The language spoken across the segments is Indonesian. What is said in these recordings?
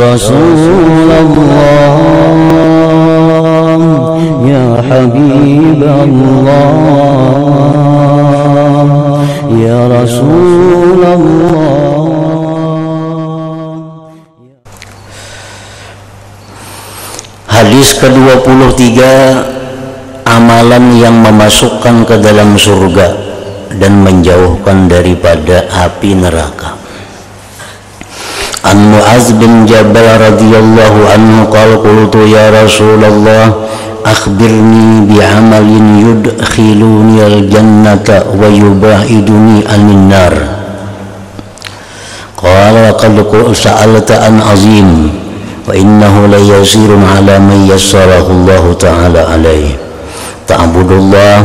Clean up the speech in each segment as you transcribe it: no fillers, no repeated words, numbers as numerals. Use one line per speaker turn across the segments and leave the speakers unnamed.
Rasulullah, ya Habiballah, ya Rasulullah. Hadis ke-23, amalan yang memasukkan ke dalam surga dan menjauhkan daripada api neraka. An Mu'az bin Jabal radhiyallahu anhu qala qultu ya Rasulullah akhbirni bi'amalin yudkhiluni al-jannata wa yubaiduni anin nar. Qala laqad sa'alta an azim wa innahu la yasirun ala man yassarahu Allah ta'ala alayhi. Ta'budullah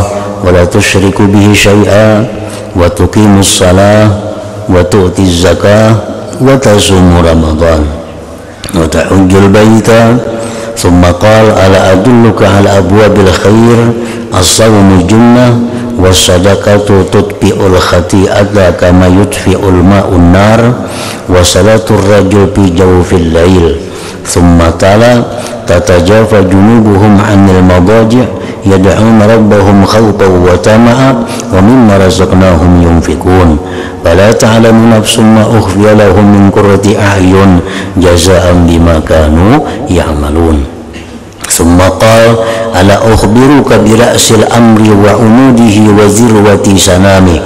wa la tusyriku bihi syai'a wa tuqimus salah wa tu'tiz zakah wa tasumu Ramadan wa tahujjul baita. Thumma qala ala adulluka ala abwabil khair as-sawmu junnah was-sadaqatu tutfi'ul khati'ata kama yutfi'ul ma'un nar wa salatul rajul fi jawfil lail. Thumma tala tatajafa junubuhum 'anil madaji' yad'una rabbahum khawfan wa tama'a wa mimma razaqnahum yunfikun. Fala ta'lamu nafsun ma ukhfiya lahum min qurrati a'yun jazaa'an bima kanu ya'malun. Thumma qala ala ukhbiruka bi ra'sil amri wa umudihi wa zirwati sanami.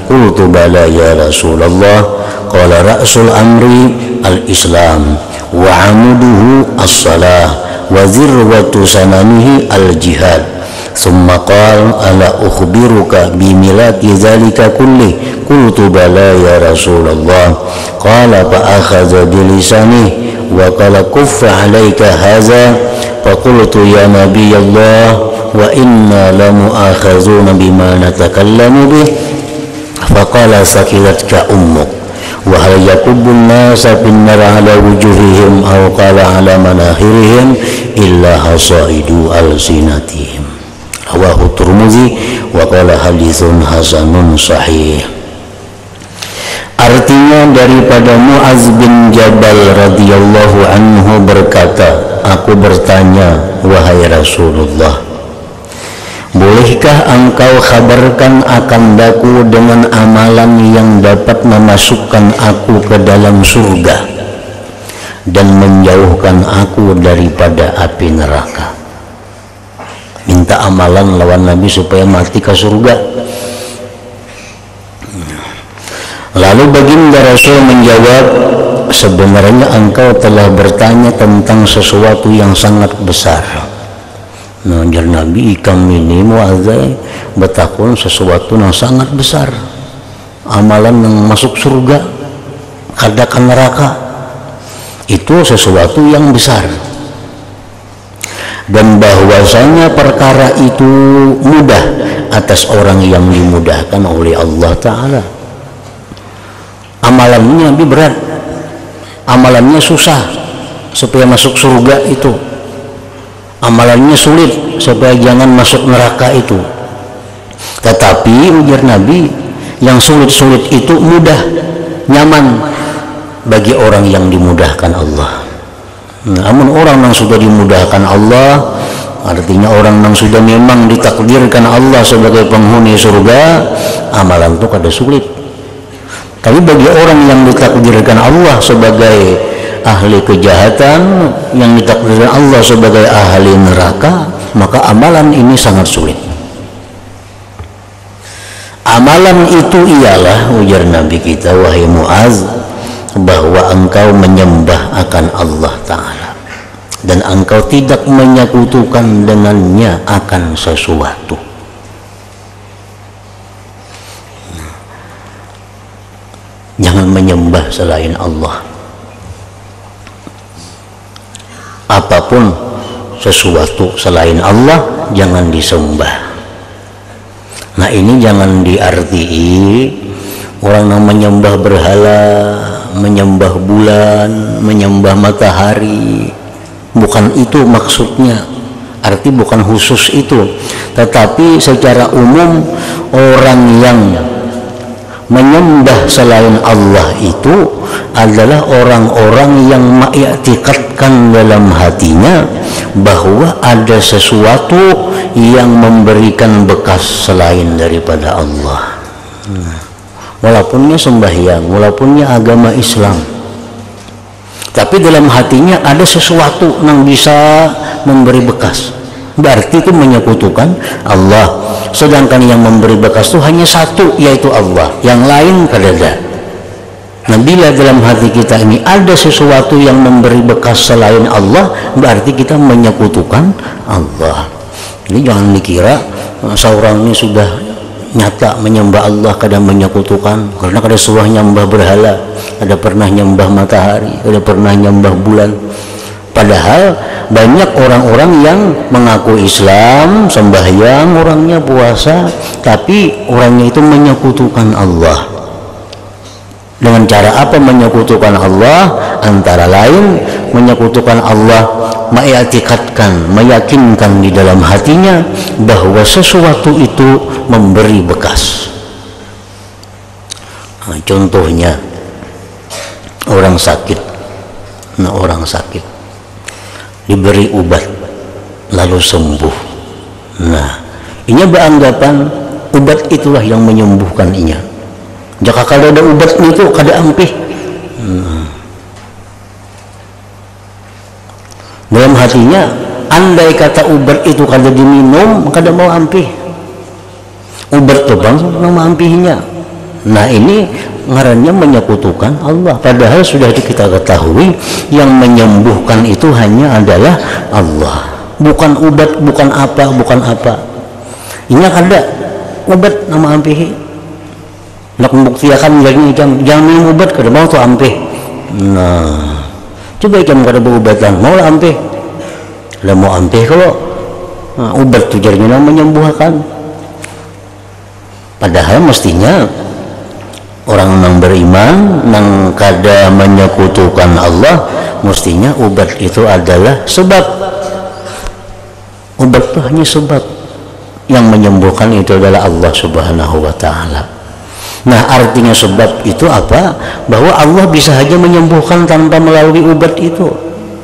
Qultu bala ya Rasulullah. Qala ra'sul amri al-islam wa amuduhu as-salah wa zirwatu sanamihi al-jihad. Thumma qala ala ukhbiruka bi milaki dzalika kulli. Qultu bala ya Rasulullah. Qala fa akhadha bi lisanihi wa qala kuffa alayka hadza. Fa qultu ya nabiyallah wa inna la mu'akhazuna bima natakallamu bih. Fa qala sakilatka ummuk wa hal yakubbun nasa fin nar ala wujuhihim aw qala ala manahirihim illa hasaidu alsinatihim. Rawahu Tirmidzi wa qala haditsun hasanun sahih. Artinya daripada Mu'az bin Jabal radhiyallahu anhu berkata, aku bertanya, wahai Rasulullah, bolehkah engkau khabarkan akan daku dengan amalan yang dapat memasukkan aku ke dalam surga dan menjauhkan aku daripada api neraka? Minta amalan lawan Nabi supaya mati ke surga. Lalu baginda Rasul menjawab, sebenarnya engkau telah bertanya tentang sesuatu yang sangat besar. Nah, jar Nabi ikam ini muazai betakun sesuatu yang sangat besar, amalan yang masuk surga, kadakan neraka, itu sesuatu yang besar. Dan bahwasanya perkara itu mudah atas orang yang dimudahkan oleh Allah Ta'ala. Amalannya lebih berat, amalannya susah supaya masuk surga itu, amalannya sulit supaya jangan masuk neraka itu. Tetapi ujar Nabi, yang sulit-sulit itu mudah, nyaman bagi orang yang dimudahkan Allah. Namun orang yang sudah dimudahkan Allah, artinya orang yang sudah memang ditakdirkan Allah sebagai penghuni surga, amalan itu kada sulit. Tapi bagi orang yang ditakdirkan Allah sebagai ahli kejahatan, yang ditakdirkan Allah sebagai ahli neraka, maka amalan ini sangat sulit. Amalan itu ialah, ujar Nabi kita, wahai Mu'az, bahwa engkau menyembah akan Allah Ta'ala dan engkau tidak menyekutukan dengannya akan sesuatu. Jangan menyembah selain Allah. Apapun sesuatu selain Allah jangan disembah. Nah, ini jangan diartii orang yang menyembah berhala, menyembah bulan, menyembah matahari. Bukan itu maksudnya. Arti bukan khusus itu. Tetapi secara umum orang yang menyembah selain Allah itu adalah orang-orang yang mengiktikadkan dalam hatinya bahwa ada sesuatu yang memberikan bekas selain daripada Allah. Walaupun sembahyang, walaupun agama Islam, tapi dalam hatinya ada sesuatu yang bisa memberi bekas. Berarti itu menyekutukan Allah. Sedangkan yang memberi bekas itu hanya satu, yaitu Allah. Yang lain kadada. Nah, bila dalam hati kita ini ada sesuatu yang memberi bekas selain Allah, berarti kita menyekutukan Allah. Jadi jangan dikira seorang ini sudah nyata menyembah Allah kadang menyekutukan, karena kada suah nyembah berhala, ada pernah nyembah matahari, ada pernah nyembah bulan. Padahal banyak orang-orang yang mengaku Islam, sembahyang, orangnya puasa, tapi orangnya itu menyekutukan Allah. Dengan cara apa menyekutukan Allah? Antara lain menyekutukan Allah, mengiktikadkan, meyakinkan di dalam hatinya bahwa sesuatu itu memberi bekas. Nah, contohnya orang sakit. Nah, orang sakit diberi obat lalu sembuh. Nah, inya beranggapan obat itulah yang menyembuhkan inya. Jika kalau ada obat itu kada ampih. Dalam hatinya, andai kata obat itu kada diminum, kada mau ampih. Obat itu bang, mau ampihinya. Nah, ini ngarannya menyekutukan Allah. Padahal sudah kita ketahui yang menyembuhkan itu hanya adalah Allah, bukan obat, bukan apa. Ini kada obat nama ampihi. Nak membuktikan lagi jangan minum obat kada mau tu ampih. Nah, coba ikan kada berobatan mau lah ampih. Kada mau ampih kalau obat tu jarnya menyembuhkan. Padahal mestinya orang yang beriman yang kada menyekutukan Allah, mestinya obat itu adalah sebab. Obat itu hanya sebab, yang menyembuhkan itu adalah Allah Subhanahu wa ta'ala. Nah, artinya sebab itu apa? Bahwa Allah bisa saja menyembuhkan tanpa melalui obat itu.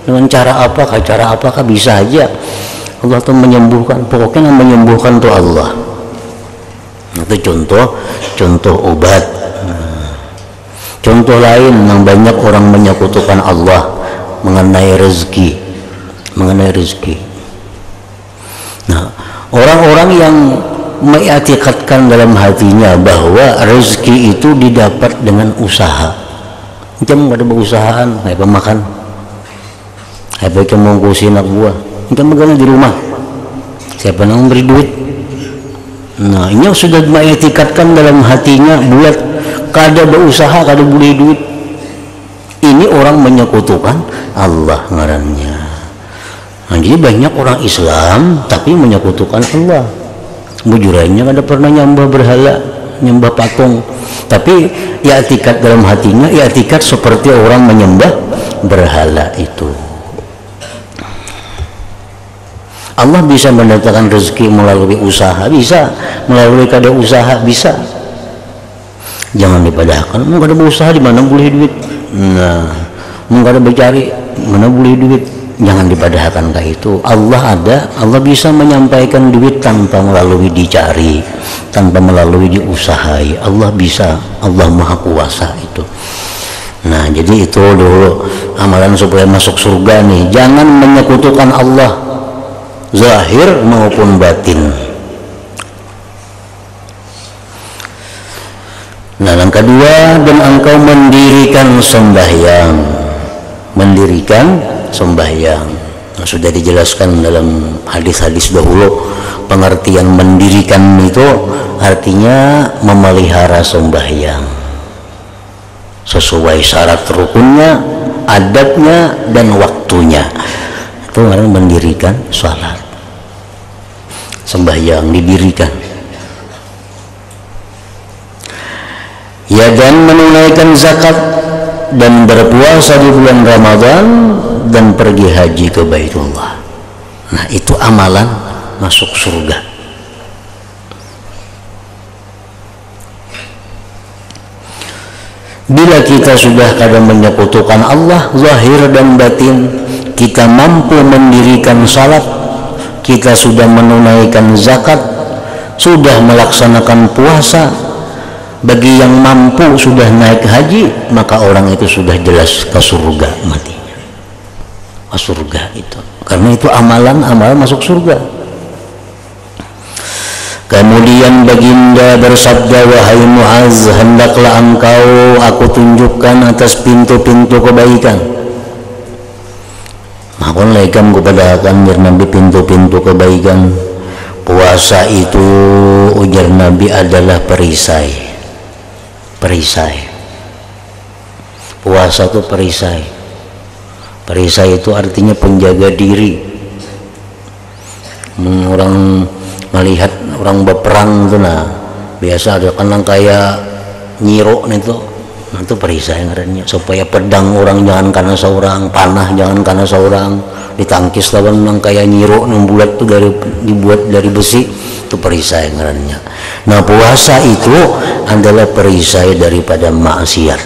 Dengan cara apakah bisa saja Allah itu menyembuhkan. Pokoknya yang menyembuhkan itu Allah. Itu contoh obat. Contoh lain yang banyak orang menyekutukan Allah mengenai rezeki. Nah, orang-orang yang mengiktikadkan dalam hatinya bahwa rezeki itu didapat dengan usaha. Macam ada berusahaan, kayak pemakan, kayak baca mengkusi anak buah, macam bagaimana di rumah, siapa yang memberi duit. Nah, ini sudah mengiktikadkan dalam hatinya buat kada berusaha, kada boleh duit. Ini orang menyekutukan Allah ngarannya. Nah, jadi banyak orang Islam tapi menyekutukan Allah. Bujurannya kada pernah nyembah berhala, nyembah patung, tapi i'tikad dalam hatinya, i'tikad seperti orang menyembah berhala itu. Allah bisa mendatangkan rezeki melalui usaha, bisa melalui kada usaha, bisa. Jangan dipadahkan, mau kada berusaha di mana boleh duit. Nah, mau kada bercari mana boleh duit. Jangan dipadahkan kayak itu. Allah ada, Allah bisa menyampaikan duit tanpa melalui dicari, tanpa melalui diusahai. Allah bisa, Allah maha kuasa itu. Nah, jadi itu dulu amalan supaya masuk surga nih. Jangan menyekutukan Allah, zahir maupun batin. Nah, yang kedua, dan engkau mendirikan sembahyang. Nah, sudah dijelaskan dalam hadis-hadis dahulu, pengertian mendirikan itu artinya memelihara sembahyang sesuai syarat rukunnya, adabnya, dan waktunya. Itu orang mendirikan salat, sembahyang didirikan. Ya, dan menunaikan zakat dan berpuasa di bulan Ramadan dan pergi haji ke Baitullah. Nah, itu amalan masuk surga. Bila kita sudah kadang menyekutukan Allah zahir dan batin, kita mampu mendirikan salat, kita sudah menunaikan zakat, sudah melaksanakan puasa, bagi yang mampu sudah naik haji, maka orang itu sudah jelas ke surga matinya. Ke surga itu. Karena itu amalan masuk surga. Kemudian baginda bersabda, wahai Muaz, hendaklah engkau aku tunjukkan atas pintu-pintu kebaikan. Maka laikam kepada kanjeng Nabi pintu-pintu kebaikan. Puasa itu ujar Nabi adalah perisai. Perisai. Puasa itu perisai. Perisai itu artinya penjaga diri. Orang melihat orang berperang itu, nah biasa ada kan kayak nyiro itu perisai ngarannya, supaya pedang orang jangan karena seorang, panah jangan karena seorang, ditangkis lawan nang kayak nyiro yang bulat tuh dibuat dari besi, itu perisai ngarannya. Nah puasa itu adalah perisai daripada maksiat.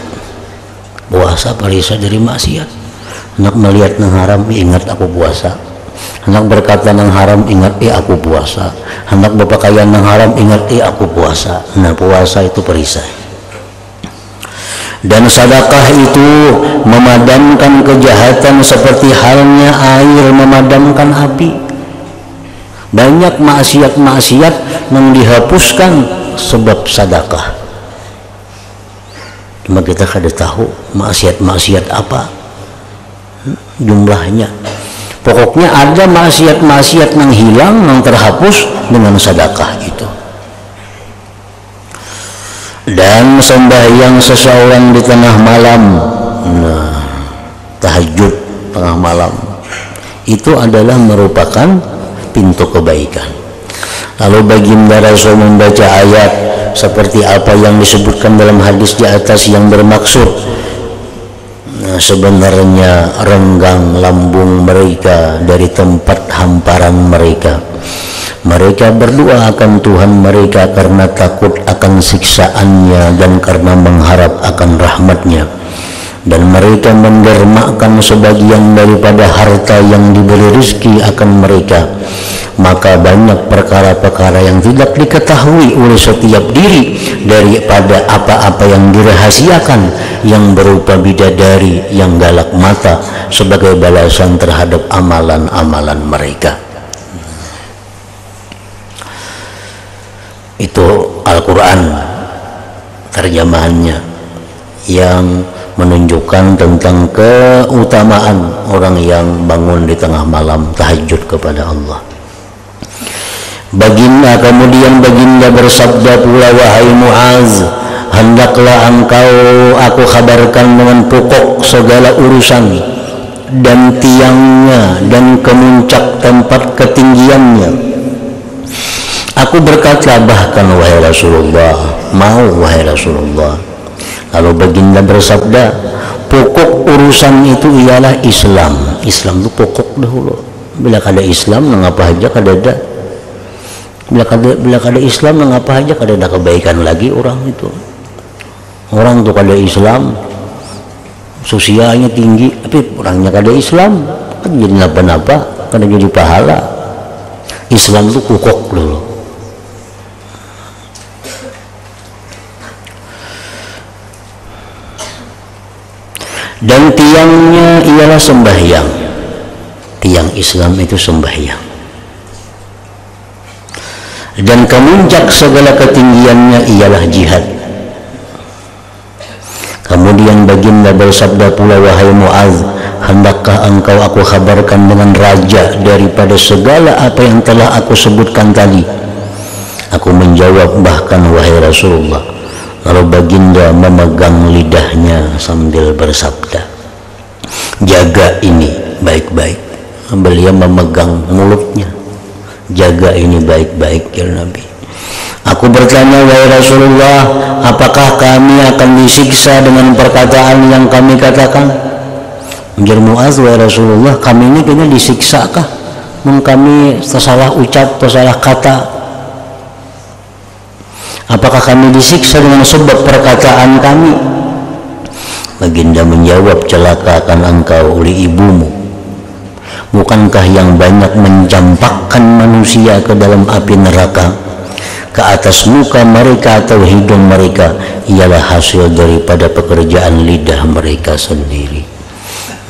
Puasa perisai dari maksiat. Hendak melihat yang haram, ingat aku puasa. Hendak berkata yang haram, ingat aku puasa. Hendak berpakaian yang haram, ingat aku puasa. Nah puasa itu perisai. Dan sedekah itu memadamkan kejahatan seperti halnya air memadamkan api. Banyak maksiat-maksiat yang dihapuskan sebab sedekah. Cuma kita kada tahu maksiat-maksiat apa jumlahnya. Pokoknya ada maksiat-maksiat yang hilang, yang terhapus dengan sedekah itu. Dan sembahyang seseorang di tengah malam, nah, tahajud tengah malam, itu adalah merupakan pintu kebaikan. Lalu baginda Rasul membaca ayat seperti apa yang disebutkan dalam hadis di atas yang bermaksud, sebenarnya renggang lambung mereka dari tempat hamparan mereka. Mereka berdoa akan Tuhan mereka karena takut akan siksaannya dan karena mengharap akan rahmatnya. Dan mereka mendermakan sebagian daripada harta yang diberi rezeki akan mereka. Maka banyak perkara-perkara yang tidak diketahui oleh setiap diri daripada apa-apa yang dirahasiakan, yang berupa bidadari yang galak mata sebagai balasan terhadap amalan-amalan mereka. Itu Al-Quran terjemahannya yang menunjukkan tentang keutamaan orang yang bangun di tengah malam tahajud kepada Allah. Kemudian baginda bersabda pula, wahai Muaz, hendaklah aku kabarkan dengan pokok segala urusan dan tiangnya dan kemuncak tempat ketinggiannya. Aku berkata, bahkan wahai Rasulullah, mau wahai Rasulullah. Lalu baginda bersabda, pokok urusan itu ialah Islam. Islam itu pokok dahulu. Bila kada Islam, mengapa aja kada ada. Bila kada Islam, mengapa aja kada ada kebaikan lagi orang itu. Orang tuh kada Islam, sosialnya tinggi, tapi orangnya kada Islam, kan jadi napa-napa, kada jadi pahala. Islam itu pokok dulu. Dan tiangnya ialah sembahyang. Tiang Islam itu sembahyang. Dan kemuncak segala ketinggiannya ialah jihad. Kemudian baginda bersabda pula, wahai Muaz, hendakkah engkau aku kabarkan dengan raja daripada segala apa yang telah aku sebutkan tadi? Aku menjawab, bahkan wahai Rasulullah. Lalu baginda memegang lidahnya sambil bersabda, jaga ini baik-baik. Beliau memegang mulutnya, jaga ini baik-baik ya Nabi. Aku bertanya, wahai Rasulullah, apakah kami akan disiksa dengan perkataan yang kami katakan? Ujar Muaz, wahai Rasulullah, kami ini kena disiksa kah? Kami tersalah ucap, tersalah kata. Apakah kami disiksa dengan sebab perkataan kami? Baginda menjawab, celakakan engkau oleh ibumu. Bukankah yang banyak mencampakkan manusia ke dalam api neraka, ke atas muka mereka atau hidung mereka ialah hasil daripada pekerjaan lidah mereka sendiri.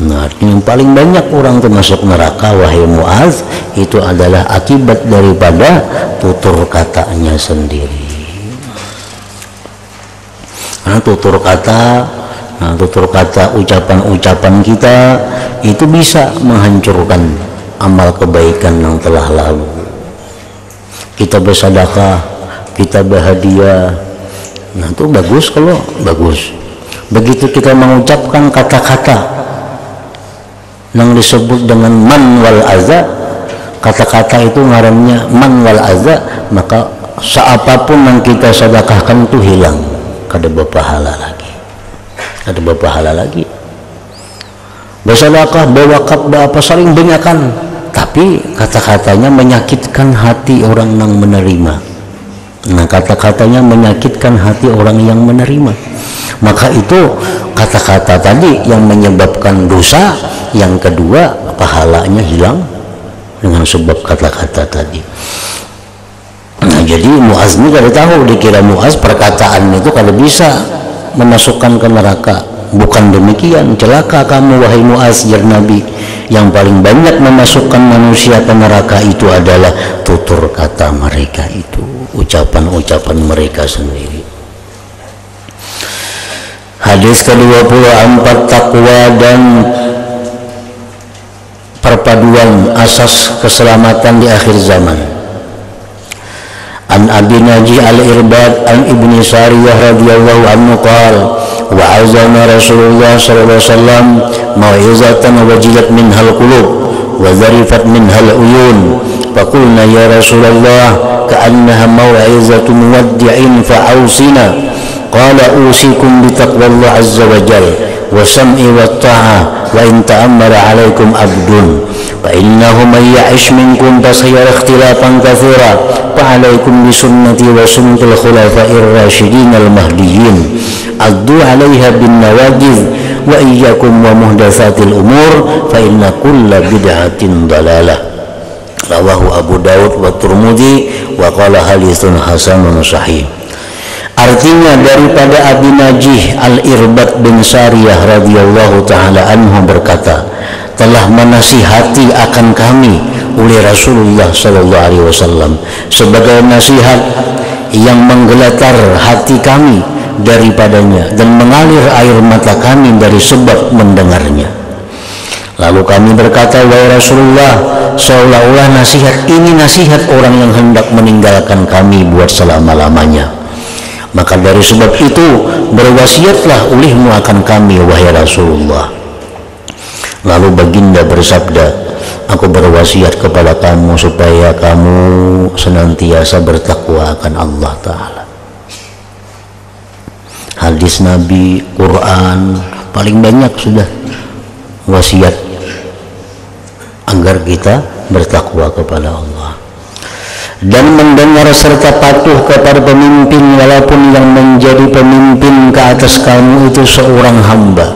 Nah, yang paling banyak orang termasuk neraka, wahai Muaz, itu adalah akibat daripada tutur katanya sendiri. Nah, tutur kata ucapan-ucapan kita itu bisa menghancurkan amal kebaikan yang telah lalu. Kita bersedekah, kita berhadiah, nah itu bagus kalau bagus. Begitu kita mengucapkan kata-kata yang disebut dengan man wal aza, kata-kata itu ngarannya man wal aza, maka seapapun yang kita sedekahkan itu hilang, kada berpahala lagi. Bersedekah, berwakaf, berapa saling banyakkan, tapi kata-katanya menyakitkan hati orang yang menerima. Nah, kata-katanya menyakitkan hati orang yang menerima, maka itu kata-kata tadi yang menyebabkan dosa. Yang kedua, pahalanya hilang dengan sebab kata-kata tadi. Nah, jadi Muaz ini kada tahu, dikira Muaz perkataan itu kada bisa memasukkan ke neraka. Bukan demikian, celaka kamu wahai Muaz, jar Nabi. Yang paling banyak memasukkan manusia ke neraka itu adalah tutur kata mereka itu, ucapan-ucapan mereka sendiri. Hadis ke-24, takwa dan perpaduan asas keselamatan di akhir zaman. An Abi Najih al-Irbad an Ibni Sariyah radhiyallahu anhu qala wa'azana Rasulullah sallallahu alaihi wasallam mau'izatan wajilat minhal qulub wa zarifat minhal uyun faqulna ya Rasulullah ka'annaha mau'izatu muwaddi'in fa'ausina qala usikum bitaqwallah azza wa jalla wa sam'i wa ta'ah wa in ta'ammara alaikum abdun fa innahu man ya'ish minkum fasayara ikhtilafan katsira fa alaikum bi sunnati wa sunnatil khulafa'ir rasyidin al mahdiyyin addu 'alaiha bin nawajiz wa iyyakum wa muhdatsatil umur fa inna kulla bid'atin dalalah. Rawahu Abu Daud wa Tirmidzi wa qala haditsun hasanun sahih. Artinya daripada Abi Najih al-Irbad bin Sariyah radhiyallahu ta'ala anhu berkata, telah menasihati akan kami oleh Rasulullah sallallahu alaihi wasallam sebagai nasihat yang menggeletar hati kami daripadanya dan mengalir air mata kami dari sebab mendengarnya. Lalu kami berkata, wahai Rasulullah, seolah-olah nasihat ini nasihat orang yang hendak meninggalkan kami buat selama-lamanya. Maka dari sebab itu berwasiatlah olehmu akan kami wahai Rasulullah. Lalu baginda bersabda, aku berwasiat kepada kamu supaya kamu senantiasa bertakwa akan Allah Ta'ala. Hadis Nabi, Quran, paling banyak sudah wasiat agar kita bertakwa kepada Allah dan mendengar serta patuh kepada pemimpin walaupun yang menjadi pemimpin ke atas kamu itu seorang hamba.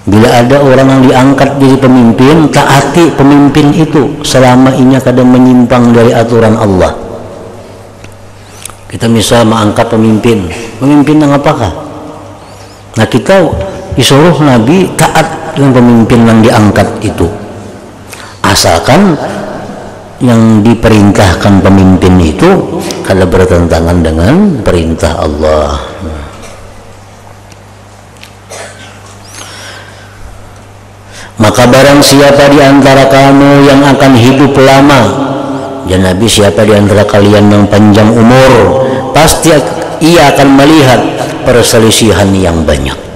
Bila ada orang yang diangkat jadi pemimpin, taati pemimpin itu selama ia kadang menyimpang dari aturan Allah. Kita misal mengangkat pemimpin yang apakah? Nah, kita disuruh Nabi taat dengan pemimpin yang diangkat itu, asalkan yang diperintahkan pemimpin itu kalau bertentangan dengan perintah Allah. Maka barang siapa di antara kamu yang akan hidup lama, ya Nabi, siapa di antara kalian yang panjang umur, pasti ia akan melihat perselisihan yang banyak.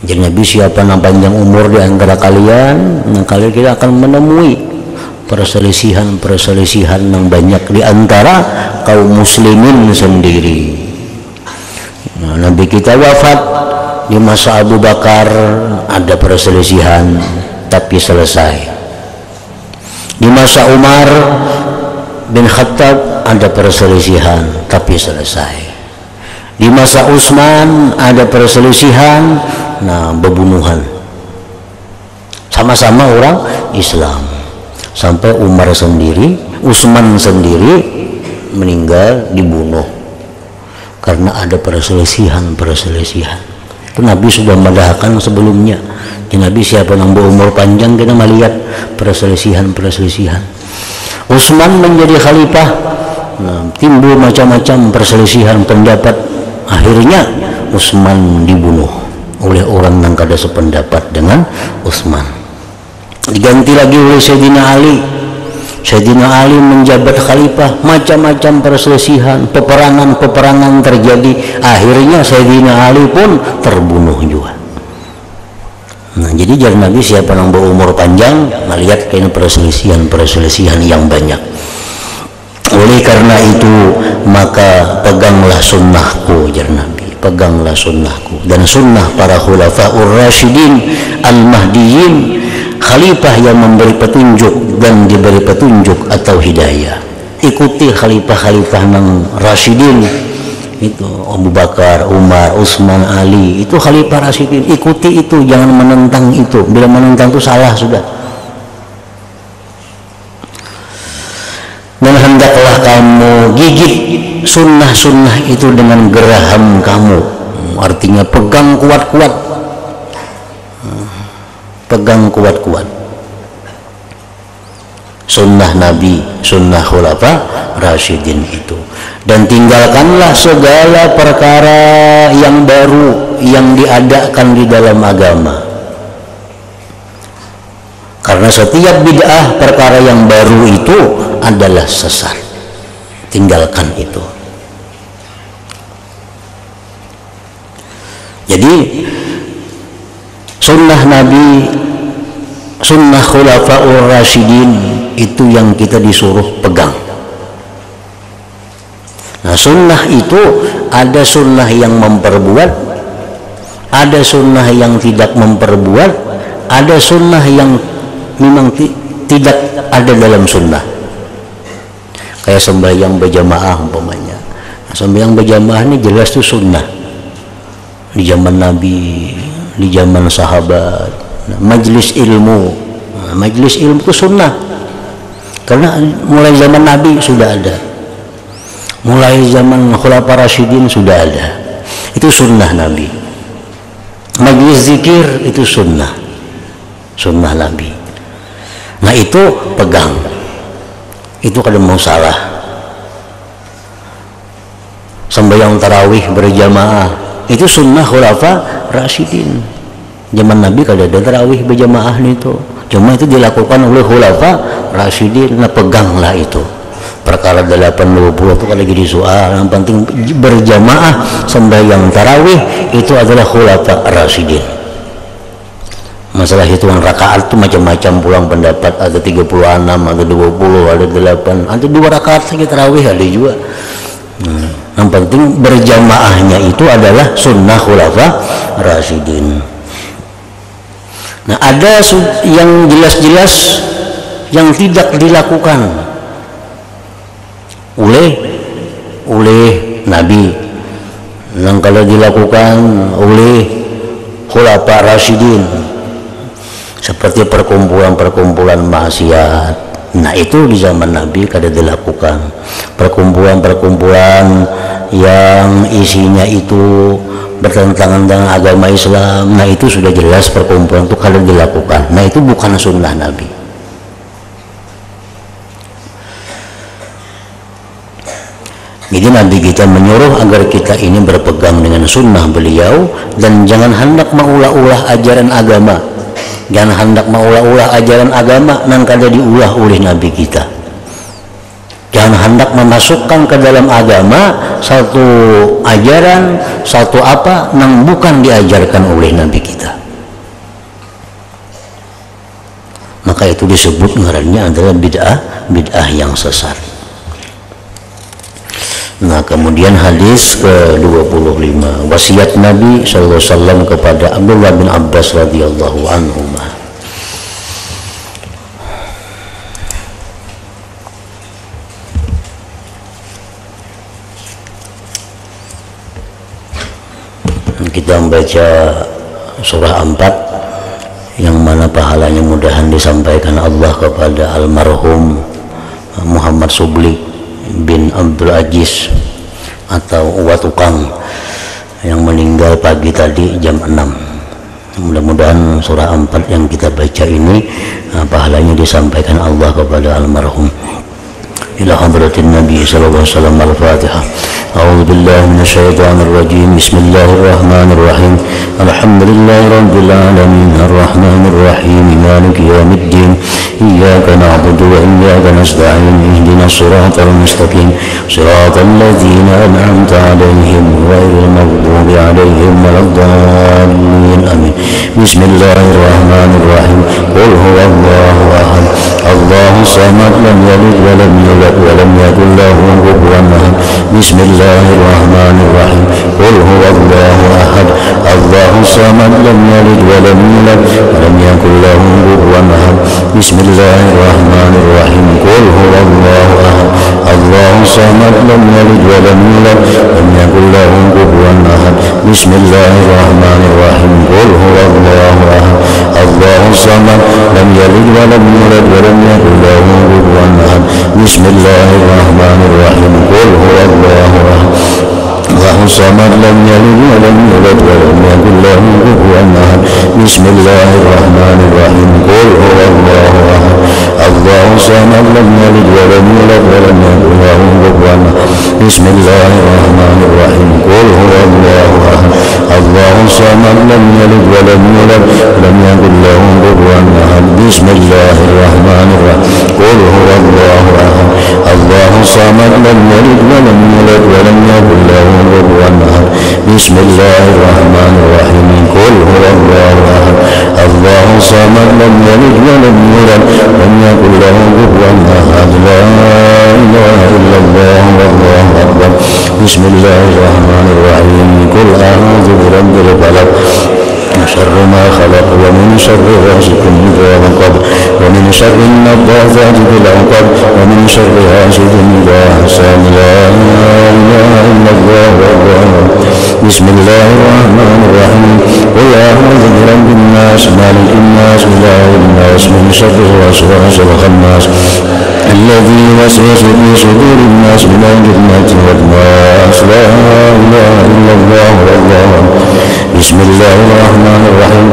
Jadi Nabi, siapa yang panjang umur di antara kalian, kalian kita akan menemui perselisihan yang banyak di antara kaum muslimin sendiri. Nah, Nabi kita wafat di masa Abu Bakar, ada perselisihan tapi selesai. Di masa Umar bin Khattab ada perselisihan tapi selesai. Di masa Utsman ada perselisihan, nah pembunuhan. Sama-sama orang Islam. Sampai Umar sendiri, Utsman sendiri meninggal dibunuh karena ada perselisihan. Itu Nabi sudah mendahkan sebelumnya. Di Nabi siapa yang berumur panjang kita melihat perselisihan. Utsman menjadi khalifah, nah, timbul macam-macam perselisihan pendapat. Akhirnya Utsman dibunuh oleh orang yang kada sependapat dengan Utsman. Diganti lagi oleh Sayyidina Ali. Sayyidina Ali menjabat khalifah, macam-macam perselisihan, peperangan terjadi. Akhirnya Sayyidina Ali pun terbunuh juga. Nah, jadi jangan Nabi siapa yang berumur panjang melihat kayaknya perselisihan yang banyak. Oleh karena itu maka peganglah sunnahku, jar Nabi, peganglah sunnahku dan sunnah para khulafaur rasyidin al-mahdiyyin, khalifah yang memberi petunjuk dan diberi petunjuk atau hidayah. Ikuti khalifah-khalifah yang rasyidin itu, Abu Bakar, Umar, Utsman, Ali, itu khalifah rasyidin. Ikuti itu, jangan menentang itu. Bila menentang itu salah sudah. Dan hendaklah kamu gigit sunnah-sunnah itu dengan geraham kamu. Artinya pegang kuat-kuat. Pegang kuat-kuat sunnah Nabi, sunnah khulafa rasyidin itu, dan tinggalkanlah segala perkara yang baru yang diadakan di dalam agama, karena setiap bid'ah, perkara yang baru itu adalah sesat. Tinggalkan itu. Jadi sunnah Nabi, sunnah khulafaur rasyidin itu yang kita disuruh pegang. Nah, sunnah itu ada sunnah yang memperbuat, ada sunnah yang tidak memperbuat, ada sunnah yang memang tidak ada dalam sunnah. Kayak sembahyang berjamaah umpamanya. Nah, sembahyang berjamaah ini jelas itu sunnah di zaman Nabi, di zaman sahabat. Nah, majlis ilmu, nah, majlis ilmu itu sunnah karena mulai zaman Nabi sudah ada, mulai zaman khulafa rasyidin sudah ada. Itu sunnah Nabi. Majlis zikir itu sunnah Nabi. Nah, itu pegang, itu kada mau salah. Sembahyang tarawih berjamaah itu sunnah khulafa rasyidin. Zaman Nabi kada ada tarawih berjamaah itu, cuma itu dilakukan oleh khulafa rasyidin. Nah, peganglah itu. Perkara 8-20 itu kada jadi soal, yang penting berjamaah sembahyang tarawih itu adalah khulafa rasyidin. Masalah hitungan rakaat itu macam-macam, pulang pendapat, ada 36, ada 20, ada 8, ada 2 rakaat saja tarawih ada juga. Yang penting berjamaahnya itu adalah sunnah khulafa rasyidin. Nah, ada yang jelas-jelas yang tidak dilakukan oleh Nabi, yang kalau dilakukan oleh khulafa rasyidin, seperti perkumpulan maksiat. Nah, itu di zaman Nabi kada dilakukan. Perkumpulan yang isinya itu bertentangan dengan agama Islam, nah itu sudah jelas perkumpulan itu kada dilakukan. Nah, itu bukan sunnah Nabi. Jadi Nabi kita menyuruh agar kita ini berpegang dengan sunnah beliau dan jangan hendak mengulah-ulah ajaran agama. Jangan hendak mengulah-ulah ajaran agama yang kada diulah oleh Nabi kita. Jangan hendak memasukkan ke dalam agama satu ajaran, satu apa yang bukan diajarkan oleh Nabi kita. Maka itu disebut ngarannya adalah bid'ah yang sesat. Nah, kemudian hadis ke-25, wasiat Nabi SAW kepada Abdullah bin Abbas radhiyallahu anhu. kita membaca surah 4 yang mana pahalanya mudahan disampaikan Allah kepada almarhum Muhammad Subli bin Abdul Aziz atau Uwa Tukang yang meninggal pagi tadi jam 6. Mudah-mudahan surah 4 yang kita baca ini pahalanya disampaikan Allah kepada almarhum. Ila hadratin Nabi sallallahu alaihi wasallam. Al-Fatihah. A'udzu billahi minasyaitonir rajim. Bismillahirrahmanirrahim. Alhamdulillahi rabbil alamin. Arrahmanir rahim. Maliki yaumiddin. Iyyaka na'budu wa iyyaka nasta'in. Ihdinas siratal mustaqim. Siratal ladzina an'amta 'alaihim ghairil maghdubi 'alaihim waladdallin. Amin. Bismillahirrahmanirrahim. Qul huwallahu ahad. Allahus samad. Lam yalid wa lam yulad wa lam yakul lahu kufuwan ahad. Bismillahirrahmanirrahim. Qul huwallahu ahad. Allahus samad. Lam yalid wa lam yulad wa lam yakul lahu kufuwan ahad. Bismillahirrahmanirrahim. Qul huwallahu ahad. Allahus samad. Lam yalid wa lam yulad wa lam yakul lahu kufuwan ahad. Bismillahirrahmanirrahim. Qul huwallahu ahad. Allahus samad. Lam yalid wa lam yulad wa lam yakul lahu kufuwan ahad. Bismillahirrahmanirrahim. Qul huwallahu ahad. Allahus samad. Lam yalid wa lam yulad wa lam yakul lahu kufuwan ahad. Bismillahirrahmanirrahim. Qul huwallahu ahad. Allahus samad. Lam yalid wa lam yulad wa lam yakul lahu kufuwan ahad. Bismillahirrahmanirrahim. Qul huwallahu ahad. Allahus samad. Lam yalid wa lam yulad wa lam yakul lahu kufuwan ahad. Bismillahirrahmanirrahim. Qul huwallahu ahad. Allahus samad. Lam yalid wa lam yulad wa lam yakul lahu kufuwan ahad. Bismillahirrahmanirrahim. Qul huwallahu ahad. Allahus samad. Lam yalid wa lam yulad wa lam yakul lahu kufuwan ahad. La ilaha illallah wallahu akbar. Bismillahirrahmanirrahim. Qul a'udzu birabbil falaq. شر ما خلق ومن شر غاسق إذا وقب ومن شر النفاثات في العقد ومن شر حاسد إذا حسد. لا إله إلا الله والله. بسم الله الرحمن الرحيم. قل أعوذ برب الناس مالك الناس إله الناس من شر الوسواس الخناس الذي يوسوس في صدور الناس من الجنة والناس. لا إله إلا الله والله. بسم الله الرحمن الرحيم.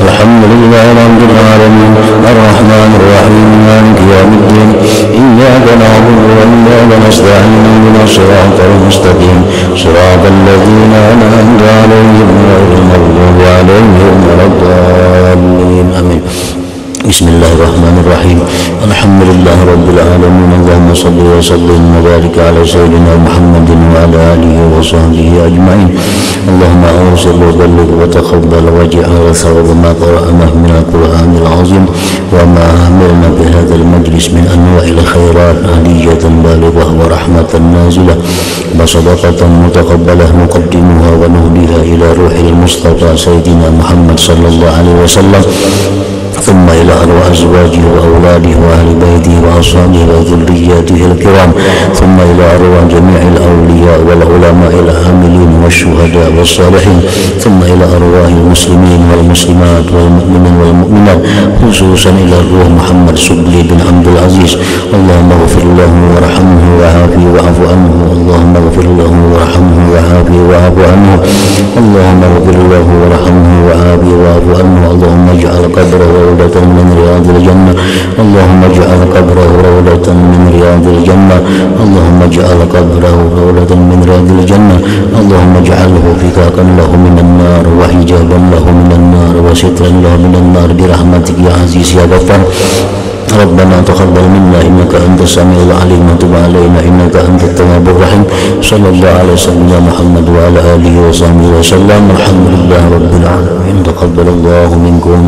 الحمد لله رب العالمين. الرحمن الرحيم. مالك يوم الدين. إياك نعبد وإياك نستعين. اهدنا الصراط المستقيم. صراط الذين أنعمت عليهم غير المغضوب عليهم ولا الضالين. آمين. بسم الله الرحمن الرحيم. الحمد لله رب العالمين. اللهم صل وسلم وبارك على سيدنا محمد وعلى آله وصحبه أجمعين. اللهم أوصل وبلغ وتقبل واجعل ثواب ما قرأناه من القرآن العظيم وما عملنا بهذا المجلس من أنواع الخيرات هدية بالغة ورحمة نازلة وصدقة متقبلة نقدمها ونهديها إلى روح المصطفى سيدنا محمد صلى الله عليه وسلم ثم إلى أرواح أزواجه وأولاده وأهل بيته وأصحابه وذرياته الكرام ثم إلى أرواح جميع الأولياء والعلماء العاملين والشهداء والصالحين ثم إلى أرواح المسلمين والمسلمات والمؤمنين والمؤمنات خصوصا إلى الروح محمد سبلي بن عبد العزيز. اللهم اغفر له وارحمه وعافه واعف عنه. اللهم اغفر له وارحمه وعافه واعف عنه. اللهم اغفر له وارحمه وعافه واعف عنه. اللهم اجعل قبره روضة من رياض الجنة. اللهم اجعل قبره روضة من رياض الجنة. اللهم اجعل قبره روضة من رياض الجنة. اللهم اجعله فكاكا له من النار وحجابا له من النار وسترا له من النار برحمتك يا عزيز يا غفار. ربنا تقبل منا إنك أنت السميع العليم وتب علينا إنك أنت التواب الرحيم. صلى الله على سيدنا محمد وعلى آله وصحبه وسلم. الحمد لله رب العالمين. تقبل الله منكم.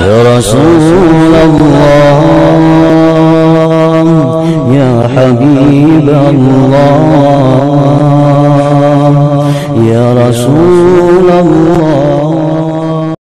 يا رسول الله يا حبيب الله يا رسول الله